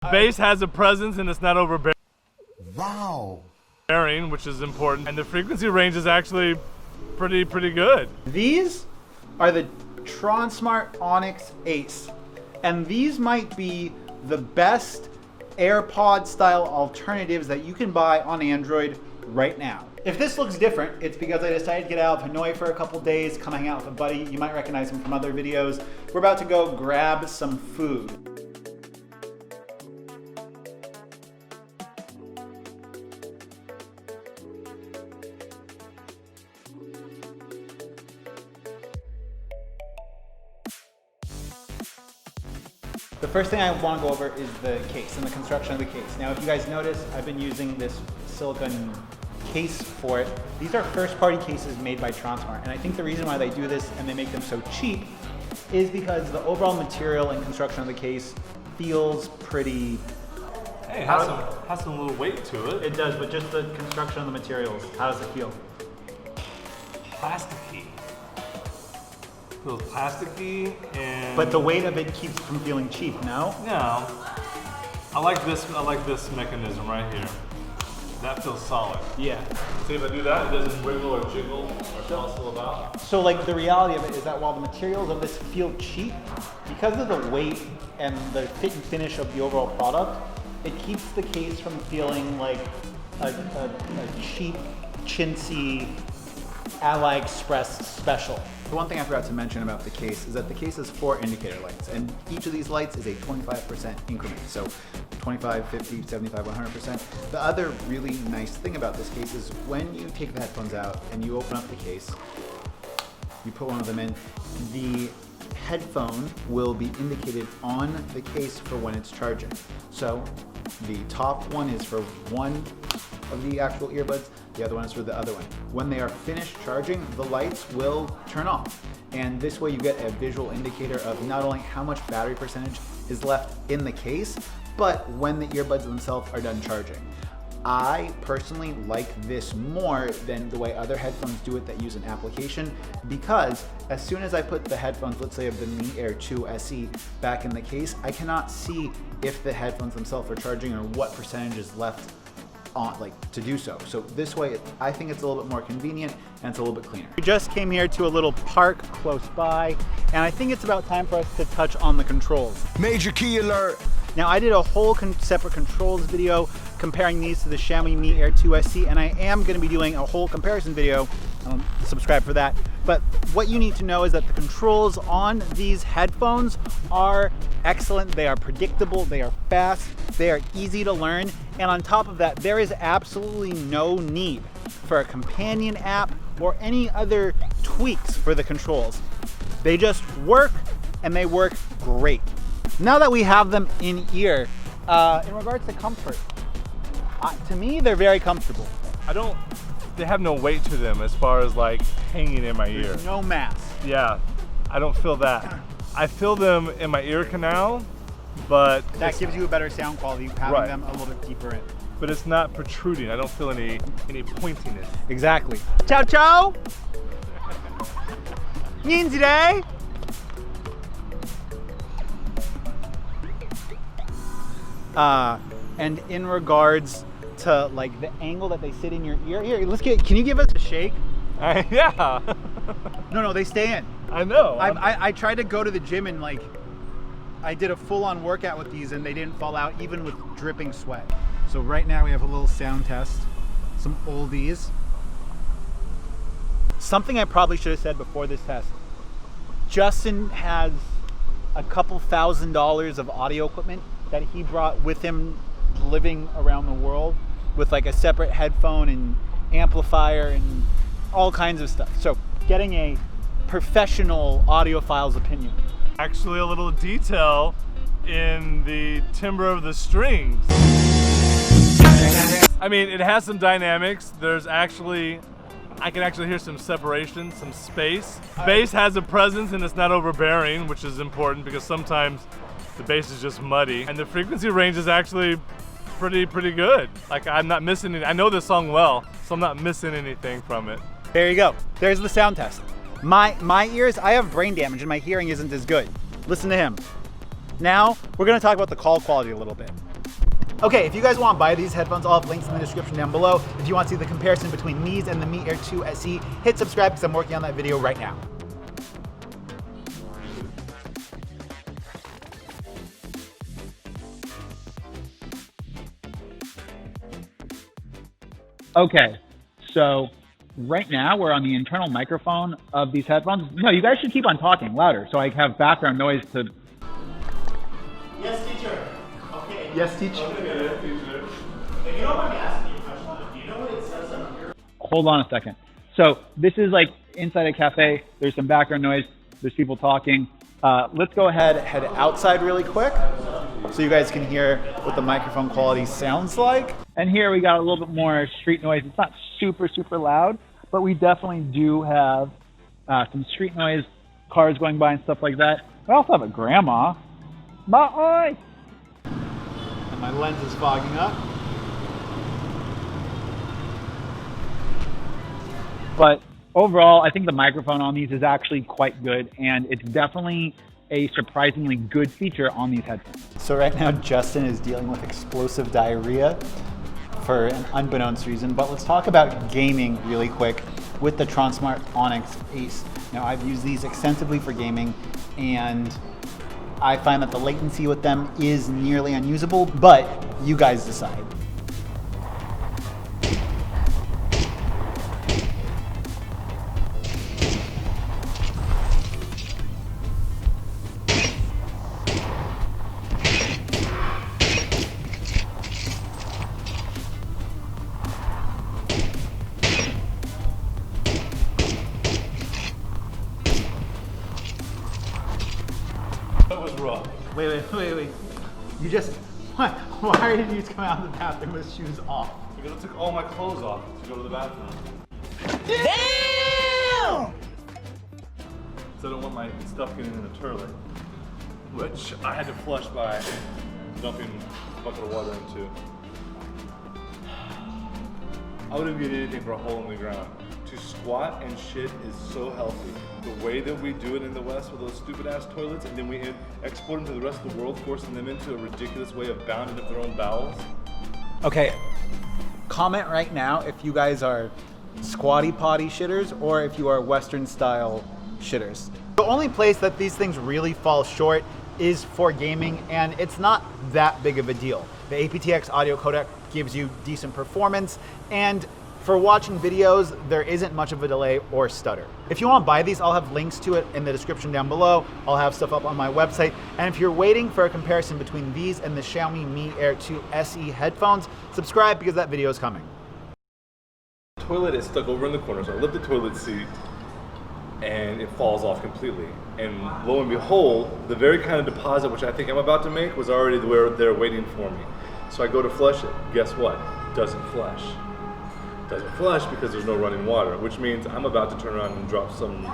Bass has a presence and it's not overbearing. Wow. Which is important. And the frequency range is actually pretty good. These are the Tronsmart Onyx Ace. And these might be the best AirPod style alternatives that you can buy on Android right now. If this looks different, it's because I decided to get out of Hanoi for a couple days, come hang out with a buddy. You might recognize him from other videos. We're about to go grab some food. The first thing I want to go over is the case and the construction of the case. Now, if you guys notice, I've been using this silicone case for it. These are first-party cases made by Tronsmart, and I think the reason why they do this and they make them so cheap is because the overall material and construction of the case feels pretty... Hey, it has some little weight to it. It does, but just the construction of the materials, how does it feel? Plasticky. Feels plasticky and... But the weight of it keeps from feeling cheap, no? No. I like this mechanism right here. That feels solid. Yeah. See, if I do that, it doesn't wiggle or jiggle or tossle about. So like the reality of it is that while the materials of this feel cheap, because of the weight and the fit and finish of the overall product, it keeps the case from feeling like a cheap, chintzy AliExpress special. The one thing I forgot to mention about the case is that the case has 4 indicator lights, and each of these lights is a 25% increment. So 25, 50, 75, 100%. The other really nice thing about this case is when you take the headphones out and you open up the case, you put one of them in, the headphone will be indicated on the case for when it's charging. So the top one is for one of the actual earbuds, the other one is for the other one. When they are finished charging, the lights will turn off. And this way you get a visual indicator of not only how much battery percentage is left in the case, but when the earbuds themselves are done charging. I personally like this more than the way other headphones do it that use an application, because as soon as I put the headphones, let's say of the Mi Air 2 SE, back in the case, I cannot see if the headphones themselves are charging or what percentage is left on, to do so. So this way, I think it's a little bit more convenient and it's a little bit cleaner. We just came here to a little park close by, and I think it's about time for us to touch on the controls. Major key alert. Now, I did a whole separate controls video comparing these to the Xiaomi Mi Air 2 SE, and I am going to be doing a whole comparison video. Subscribe for that. But what you need to know is that the controls on these headphones are excellent. They are predictable, they are fast, they are easy to learn, and on top of that, there is absolutely no need for a companion app or any other tweaks for the controls. They just work, and they work great. Now that we have them in ear, in regards to comfort, to me, they're very comfortable. They have no weight to them as far as like hanging in my ear. There's no mass. Yeah, I don't feel that. I feel them in my ear canal, but that gives you a better sound quality, having them a little bit deeper in. But it's not protruding. I don't feel any pointiness. Exactly. Ciao, ciao. Ninjire. And in regards to like the angle that they sit in your ear, here, can you give us a shake? Yeah. No, they stay in. I know. I tried to go to the gym and I did a full-on workout with these and they didn't fall out even with dripping sweat. So right now we have a little sound test, some oldies. Something I probably should have said before this test. Justin has a couple $1,000s of audio equipment that he brought with him living around the world, with like a separate headphone and amplifier and all kinds of stuff. So getting a professional audiophile's opinion. Actually a little detail in the timbre of the strings. I mean, it has some dynamics. I can actually hear some separation, some space. Bass has a presence and it's not overbearing, which is important because sometimes the bass is just muddy. And the frequency range is actually pretty good. Like, I'm not missing it. I know this song well, so I'm not missing anything from it. There you go. There's the sound test. My ears, I have brain damage and my hearing isn't as good. Listen to him. Now, we're gonna talk about the call quality a little bit. Okay, if you guys want to buy these headphones, I'll have links in the description down below. If you want to see the comparison between these and the Mi Air 2 SE, hit subscribe because I'm working on that video right now. Okay, so right now we're on the internal microphone of these headphones. No, you guys should keep on talking louder so I have background noise to... Yes, teacher. Okay. Yes, teacher. Yes, teacher. If you don't mind me asking you a question, do you know what it says on here? Hold on a second. So this is like inside a cafe. There's some background noise. There's people talking. Let's go ahead. Head outside really quick so you guys can hear what the microphone quality sounds like. And here we got a little bit more street noise. It's not super, super loud, but we definitely do have some street noise, cars going by and stuff like that. We also have a grandma. Bye. And my lens is fogging up. But overall, I think the microphone on these is actually quite good, and it's definitely a surprisingly good feature on these headphones. So right now, Justin is dealing with explosive diarrhea for an unbeknownst reason, but let's talk about gaming really quick with the Tronsmart Onyx Ace. Now, I've used these extensively for gaming, and I find that the latency with them is nearly unusable, but you guys decide. That was rough. Wait. You just, why did you come out of the bathroom with shoes off? Because I took all my clothes off to go to the bathroom. Damn! So I don't want my stuff getting in the toilet, which I had to flush by dumping a bucket of water into. I would have given anything for a hole in the ground. To squat and shit is so healthy. The way that we do it in the West with those stupid ass toilets, and then we export them to the rest of the world, forcing them into a ridiculous way of bounding up their own bowels. Okay, comment right now if you guys are squatty potty shitters or if you are Western style shitters. The only place that these things really fall short is for gaming, and it's not that big of a deal. The aptX audio codec gives you decent performance, and for watching videos, there isn't much of a delay or stutter. If you want to buy these, I'll have links to it in the description down below. I'll have stuff up on my website. And if you're waiting for a comparison between these and the Xiaomi Mi Air 2 SE headphones, subscribe because that video is coming. The toilet is stuck over in the corner, so I lift the toilet seat and it falls off completely. And lo and behold, the very kind of deposit which I think I'm about to make was already there waiting for me. So I go to flush it. Guess what? Doesn't flush. Doesn't flush because there's no running water, which means I'm about to turn around and drop some